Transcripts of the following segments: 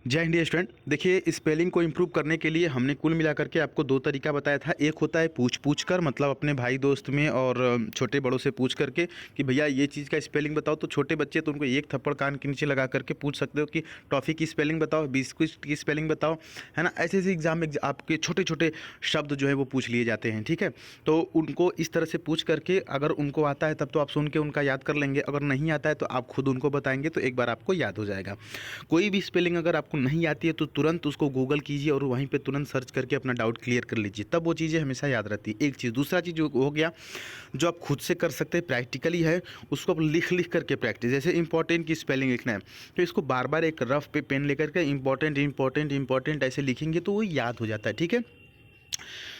जय हिंद स्टूडेंट। देखिए, स्पेलिंग को इम्प्रूव करने के लिए हमने कुल मिलाकर के आपको दो तरीका बताया था। एक होता है पूछ कर, मतलब अपने भाई दोस्त में और छोटे बड़ों से पूछ करके कि भैया ये चीज़ का स्पेलिंग बताओ। तो छोटे बच्चे तो उनको एक थप्पड़ कान के नीचे लगा करके पूछ सकते हो कि टॉफ़ी की स्पेलिंग बताओ, बिस्कुट की स्पेलिंग बताओ, है ना। ऐसे ऐसे एग्जाम में आपके छोटे छोटे शब्द जो है वो पूछ लिए जाते हैं, ठीक है। तो उनको इस तरह से पूछ करके अगर उनको आता है तब तो आप सुन के उनका याद कर लेंगे, अगर नहीं आता है तो आप खुद उनको बताएंगे तो एक बार आपको याद हो जाएगा। कोई भी स्पेलिंग अगर आपको नहीं आती है तो तुरंत उसको गूगल कीजिए और वहीं पे तुरंत सर्च करके अपना डाउट क्लियर कर लीजिए, तब वो चीज़ें हमेशा याद रहती है। एक चीज़, दूसरा चीज़ जो हो गया, जो आप खुद से कर सकते हैं प्रैक्टिकली है, उसको आप लिख लिख करके प्रैक्टिस। जैसे इंपॉर्टेंट की स्पेलिंग लिखना है तो इसको बार बार एक रफ पे पेन लेकर के इंपॉर्टेंट इंपॉर्टेंट इंपॉर्टेंट ऐसे लिखेंगे तो वो याद हो जाता है, ठीक है।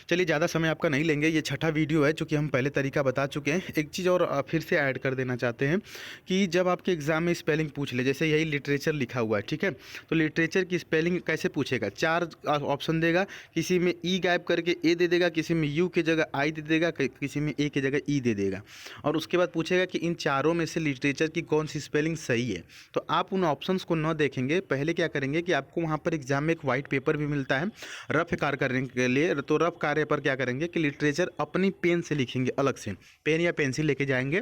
चलिए, ज़्यादा समय आपका नहीं लेंगे, ये छठा वीडियो है, चूँकि हम पहले तरीका बता चुके हैं। एक चीज़ और फिर से ऐड कर देना चाहते हैं कि जब आपके एग्ज़ाम में स्पेलिंग पूछ ले, जैसे यही लिटरेचर लिखा हुआ है, ठीक है, तो लिटरेचर की स्पेलिंग कैसे पूछेगा? चार ऑप्शन देगा, किसी में ई गायब करके ए दे देगा, किसी में यू की जगह आई दे देगा, किसी में ए की जगह ई दे देगा, और उसके बाद पूछेगा कि इन चारों में से लिटरेचर की कौन सी स्पेलिंग सही है। तो आप उन ऑप्शंस को न देखेंगे, पहले क्या करेंगे कि आपको वहाँ पर एग्ज़ाम में एक वाइट पेपर भी मिलता है रफ कार्य करने के लिए। तो रफ कार्य पर क्या करेंगे कि लिटरेचर अपनी पेन से लिखेंगे, अलग से पेन या पेंसिल लेके जाएंगे,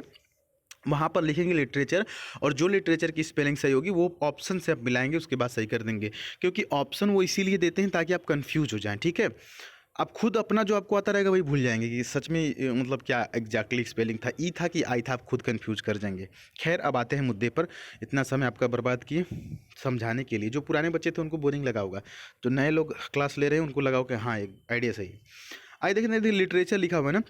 वहाँ पर लिखेंगे लिटरेचर, और जो लिटरेचर की स्पेलिंग सही होगी वो ऑप्शन से आप मिलाएंगे, उसके बाद सही कर देंगे। क्योंकि ऑप्शन वो इसीलिए देते हैं ताकि आप कंफ्यूज हो जाएं, ठीक है। आप खुद अपना जो आपको आता रहेगा वही भूल जाएंगे कि सच में मतलब क्या एग्जैक्टली स्पेलिंग था, ई था कि आई था, आप खुद कंफ्यूज कर जाएंगे। खैर, अब आते हैं मुद्दे पर। इतना समय आपका बर्बाद किए समझाने के लिए। जो पुराने बच्चे थे उनको बोरिंग लगा होगा, जो नए लोग क्लास ले रहे हैं उनको लगाओ कि हाँ, एक आइडिया सही है। आइए देखिए, लिटरेचर लिखा हुआ है ना,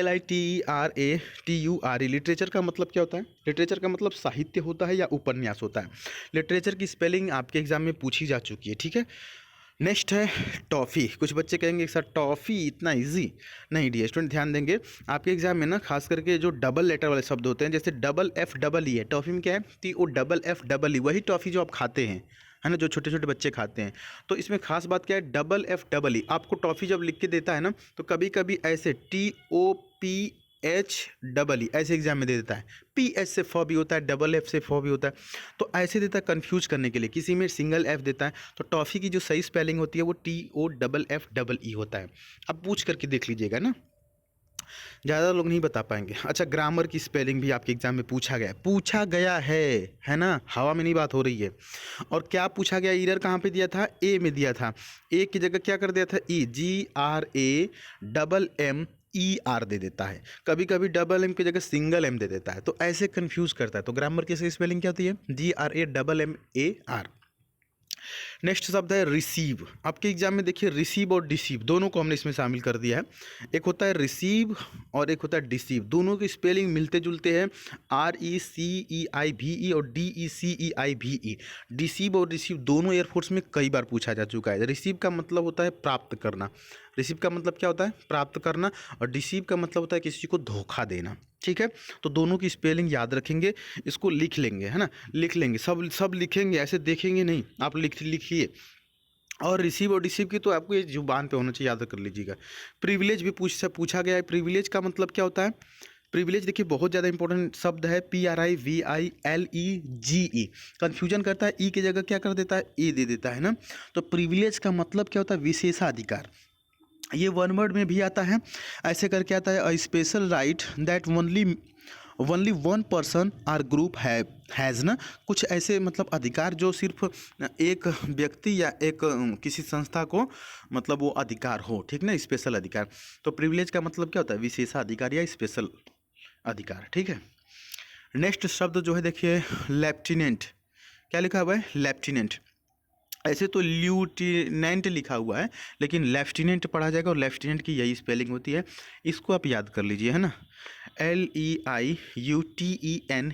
LITERATURE। लिटरेचर का मतलब क्या होता है? लिटरेचर का मतलब साहित्य होता है या उपन्यास होता है। लिटरेचर की स्पेलिंग आपके एग्जाम में पूछी जा चुकी है, ठीक है। नेक्स्ट है टॉफ़ी। कुछ बच्चे कहेंगे सर टॉफ़ी इतना इजी नहीं। डियर स्टूडेंट, ध्यान देंगे, आपके एग्जाम में ना खास करके जो डबल लेटर वाले शब्द होते हैं, जैसे डबल एफ डबल ई है, टॉफ़ी में क्या है, TOFFEE, वही टॉफ़ी जो आप खाते हैं, है ना, जो छोटे छोटे बच्चे खाते हैं। तो इसमें खास बात क्या है, FFE। आपको टॉफ़ी जब लिख के देता है ना, तो कभी कभी ऐसे TOPHEE ऐसे एग्जाम में दे देता है। PH से फ भी होता है, डबल एफ से फ भी होता है, तो ऐसे देता है कंफ्यूज करने के लिए। किसी में सिंगल एफ देता है, तो टॉफ़ी की जो सही स्पेलिंग होती है वो TOFFEE होता है। अब पूछ करके देख लीजिएगा ना, ज़्यादा लोग नहीं बता पाएंगे। अच्छा, ग्रामर की स्पेलिंग भी आपके एग्जाम में पूछा गया है ना, हवा में नहीं बात हो रही है। और क्या पूछा गया, ईरर कहाँ पे दिया था, ए में दिया था। ए की जगह क्या कर दिया था, GRAMMER दे देता है। कभी कभी डबल एम की जगह सिंगल एम दे देता है, तो ऐसे कंफ्यूज करता है। तो ग्रामर की सही स्पेलिंग क्या होती है, GRAMMAR। नेक्स्ट शब्द है रिसीव। आपके एग्जाम में देखिए, रिसीव और डिसीव दोनों को हमने इसमें शामिल कर दिया है। एक होता है रिसीव और एक होता है डिसीव, दोनों की स्पेलिंग मिलते जुलते हैं, RECEIVE और DECEIVE। डिसीव और रिसीव दोनों एयरफोर्स में कई बार पूछा जा चुका है। रिसीव का मतलब होता है प्राप्त करना, रिसीव का मतलब क्या होता है, प्राप्त करना, और डिसीव का मतलब होता है किसी को धोखा देना, ठीक है। तो दोनों की स्पेलिंग याद रखेंगे, इसको लिख लेंगे, है ना, लिख लेंगे, सब सब लिखेंगे, ऐसे देखेंगे नहीं, आप लिखिए। और रिसीव और डिसीव की तो आपको ये जुबान पे होना चाहिए, याद कर लीजिएगा। प्रिविलेज भी पूछा गया है। प्रिविलेज का मतलब क्या होता है, प्रिविलेज देखिए बहुत ज़्यादा इंपॉर्टेंट शब्द है, PRIVILEGE। कन्फ्यूजन करता है, ई की जगह क्या कर देता है, ए दे देता है ना। तो प्रिविलेज का मतलब क्या होता है, विशेषाधिकार। ये वन वर्ड में भी आता है, ऐसे करके आता है, a special right that only one person or group has ना। कुछ ऐसे मतलब अधिकार जो सिर्फ एक व्यक्ति या एक किसी संस्था को मतलब वो अधिकार हो, ठीक ना, स्पेशल अधिकार। तो प्रिविलेज का मतलब क्या होता है, विशेषाधिकार या स्पेशल अधिकार, ठीक है। नेक्स्ट शब्द जो है देखिए, लेफ्टिनेंट। क्या लिखा हुआ है, लेफ्टिनेंट। ऐसे तो ल्यूटिनेंट लिखा हुआ है, लेकिन लेफ्टिनेंट पढ़ा जाएगा, और लेफ्टिनेंट की यही स्पेलिंग होती है। इसको आप याद कर लीजिए, है ना, LEIUTENANT।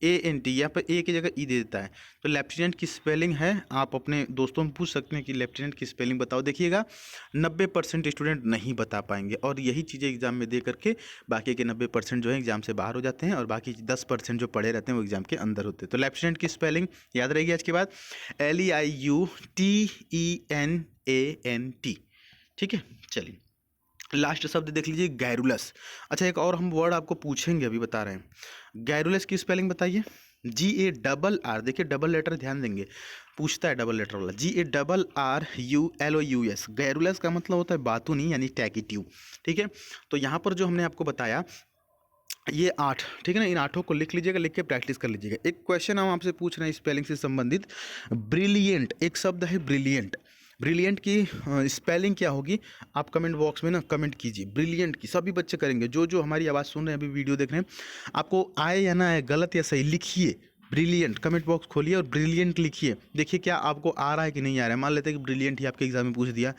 यहाँ पर ए की जगह ई दे देता है। तो लेफ्टिनेंट की स्पेलिंग है, आप अपने दोस्तों में पूछ सकते हैं कि लेफ्टिनेंट की स्पेलिंग बताओ। देखिएगा, 90% स्टूडेंट नहीं बता पाएंगे, और यही चीज़ें एग्जाम में दे करके बाकी के 90% जो है एग्जाम से बाहर हो जाते हैं, और बाकी 10% जो पढ़े रहते हैं वो एग्जाम के अंदर होते हैं। तो लेफ्टिनेंट की स्पेलिंग याद रहेगी आज के बाद, LEIUTENANT, ठीक है। चलिए, लास्ट शब्द देख लीजिए, गैरुलस। अच्छा, एक और हम वर्ड आपको पूछेंगे, अभी बता रहे हैं। गैरुलस की स्पेलिंग बताइए। GARR, देखिए डबल लेटर ध्यान देंगे, पूछता है डबल लेटर वाला, GARRULOUS। गैरुलस का मतलब होता है बातूनी यानी टैकीट्यू। ठीक है, तो यहाँ पर जो हमने आपको बताया ये 8, ठीक है ना, इन 8 को लिख लीजिएगा, लिख के प्रैक्टिस कर लीजिएगा। एक क्वेश्चन हम आपसे पूछ रहे हैं स्पेलिंग से संबंधित, ब्रिलियंट, एक शब्द है ब्रिलियंट, ब्रिलियंट की स्पेलिंग क्या होगी, आप कमेंट बॉक्स में ना कमेंट कीजिए। ब्रिलियंट की सभी बच्चे करेंगे, जो जो हमारी आवाज़ सुन रहे हैं, अभी वीडियो देख रहे हैं, आपको आए या ना आए, गलत या सही, लिखिए ब्रिलियंट, कमेंट बॉक्स खोलिए और ब्रिलियंट लिखिए। देखिए क्या आपको आ रहा है कि नहीं आ रहा है। मान लेते हैं कि ब्रिलियंट ही आपके एग्जाम में पूछ दिया,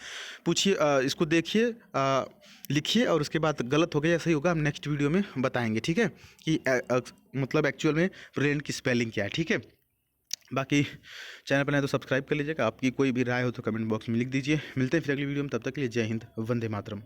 पूछिए, इसको देखिए, लिखिए, और उसके बाद गलत हो गया या सही होगा हम नेक्स्ट वीडियो में बताएंगे। ठीक है, कि मतलब एक्चुअल में ब्रिलियंट की स्पेलिंग क्या है। ठीक है, बाकी चैनल पर नए तो सब्सक्राइब कर लीजिएगा। आपकी कोई भी राय हो तो कमेंट बॉक्स में लिख दीजिए। मिलते हैं फिर अगली वीडियो में, तब तक के लिए जय हिंद, वंदे मातरम।